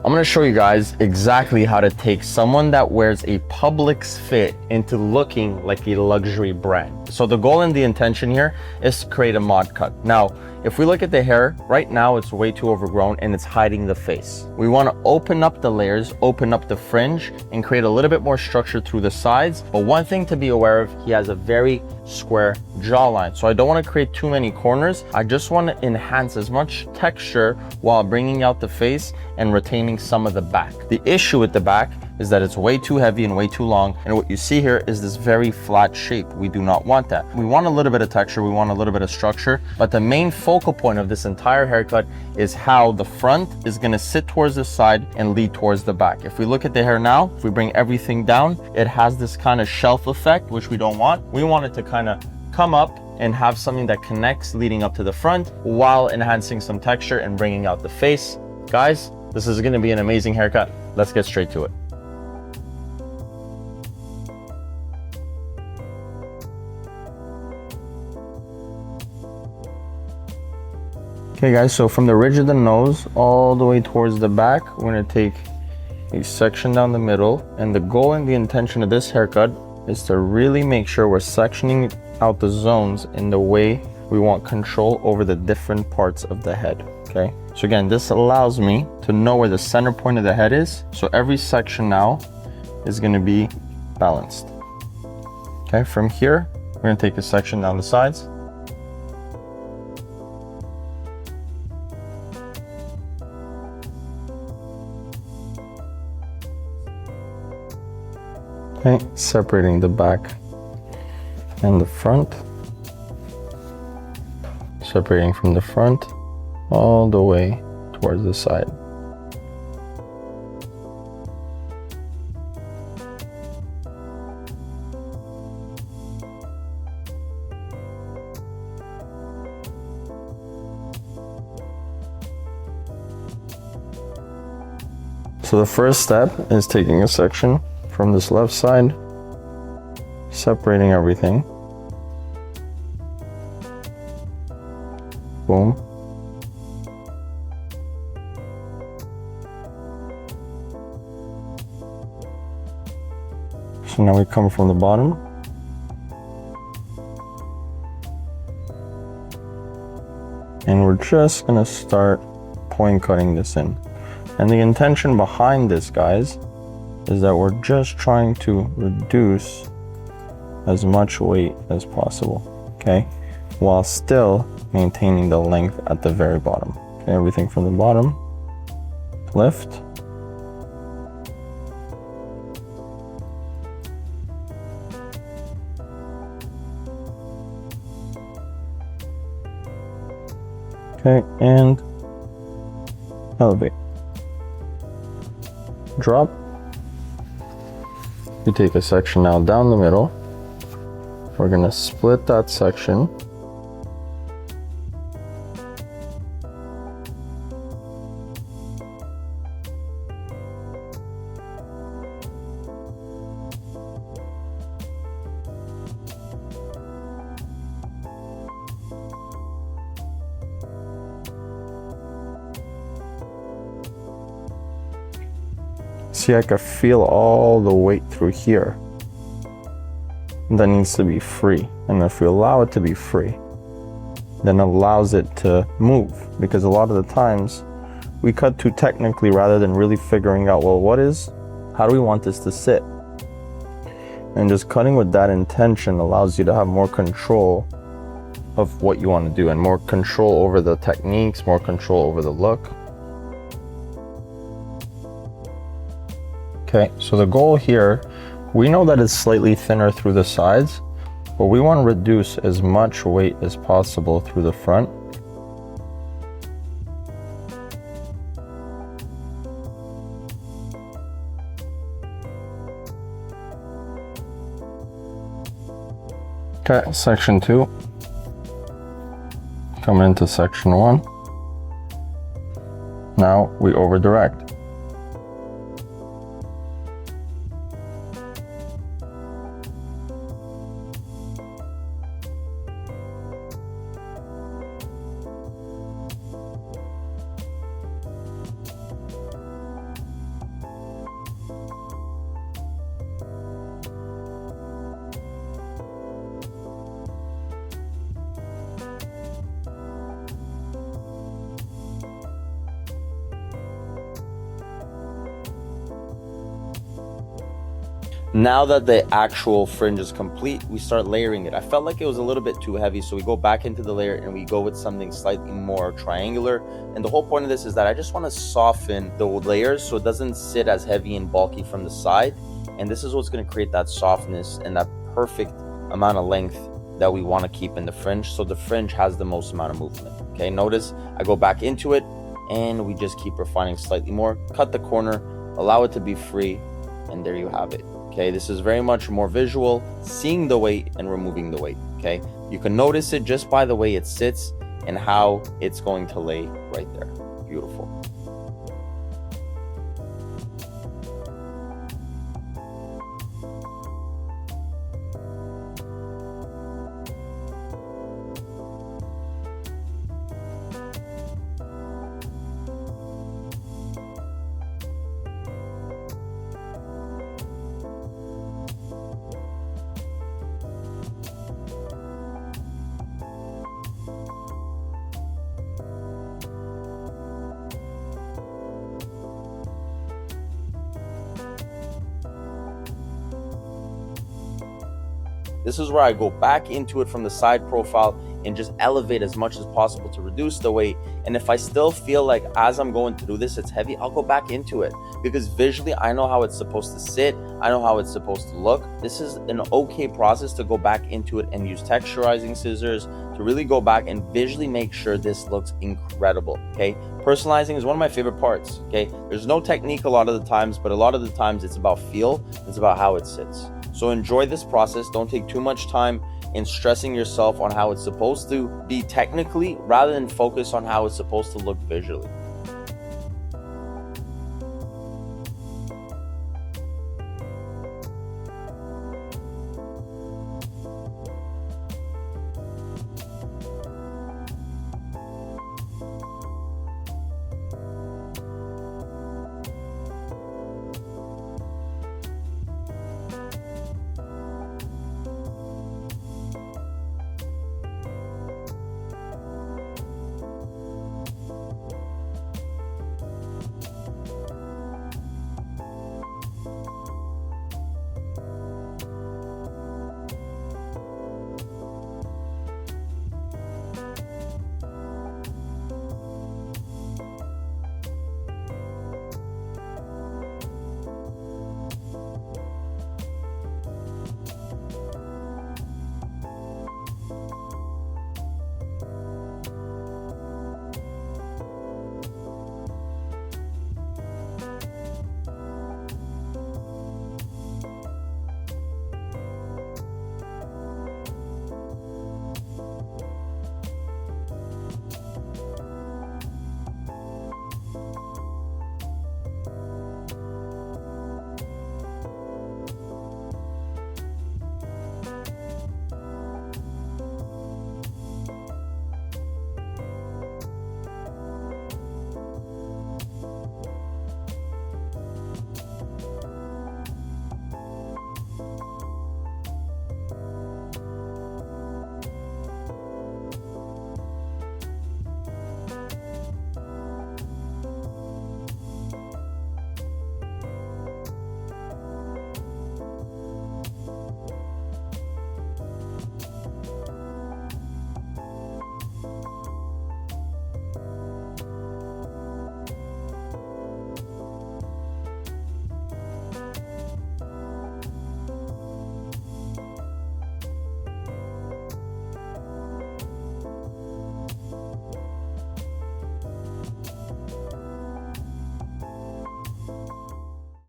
I'm gonna show you guys exactly how to take someone that wears a Publix fit into looking like a luxury brand. So the goal and the intention here is to create a mod cut. Now, if we look at the hair, right now it's way too overgrown and it's hiding the face. We want to open up the layers, open up the fringe, and create a little bit more structure through the sides. But one thing to be aware of, he has a very square jawline. So I don't want to create too many corners. I just want to enhance as much texture while bringing out the face and retaining some of the back. The issue with the back is that it's way too heavy and way too long. And what you see here is this very flat shape. We do not want that. We want a little bit of texture. We want a little bit of structure. But the main focal point of this entire haircut is how the front is going to sit towards the side and lead towards the back. If we look at the hair now, if we bring everything down, it has this kind of shelf effect, which we don't want. We want it to kind of come up and have something that connects leading up to the front while enhancing some texture and bringing out the face. Guys, this is going to be an amazing haircut. Let's get straight to it. Okay guys, so from the ridge of the nose all the way towards the back, we're going to take a section down the middle, and the goal and the intention of this haircut is to really make sure we're sectioning out the zones in the way we want control over the different parts of the head. Okay, so again, this allows me to know where the center point of the head is, so every section now is going to be balanced. Okay, from here we're going to take a section down the sides. Okay, separating the back and the front, separating from the front all the way towards the side. So the first step is taking a section from this left side, separating everything. Boom. So now we come from the bottom. And we're just gonna start point cutting this in. And the intention behind this, guys, is that we're just trying to reduce as much weight as possible, okay? While still maintaining the length at the very bottom. Okay, everything from the bottom, lift. Okay, and elevate. Drop. You take a section now down the middle. We're gonna split that section. See, I can feel all the weight through here. That needs to be free. And if we allow it to be free, then allows it to move. Because a lot of the times we cut too technically rather than really figuring out, well, how do we want this to sit? And just cutting with that intention allows you to have more control of what you want to do and more control over the techniques, more control over the look. Okay, so the goal here, we know that it's slightly thinner through the sides, but we want to reduce as much weight as possible through the front. Okay, section 2. Coming into section 1. Now we over direct. Now that the actual fringe is complete, we start layering it. I felt like it was a little bit too heavy, so we go back into the layer and we go with something slightly more triangular. And the whole point of this is that I just want to soften the layers so it doesn't sit as heavy and bulky from the side. And this is what's going to create that softness and that perfect amount of length that we want to keep in the fringe, so the fringe has the most amount of movement. Okay, notice I go back into it and we just keep refining slightly more, cut the corner, allow it to be free, and there you have it. Okay, this is very much more visual, seeing the weight and removing the weight. Okay, you can notice it just by the way it sits and how it's going to lay right there. Beautiful. This is where I go back into it from the side profile and just elevate as much as possible to reduce the weight. And if I still feel like as I'm going through this, it's heavy, I'll go back into it because visually I know how it's supposed to sit. I know how it's supposed to look. This is an okay process to go back into it and use texturizing scissors to really go back and visually make sure this looks incredible. Okay, personalizing is one of my favorite parts. Okay, there's no technique a lot of the times, but a lot of the times it's about feel, it's about how it sits. So enjoy this process. Don't take too much time in stressing yourself on how it's supposed to be technically rather than focus on how it's supposed to look visually.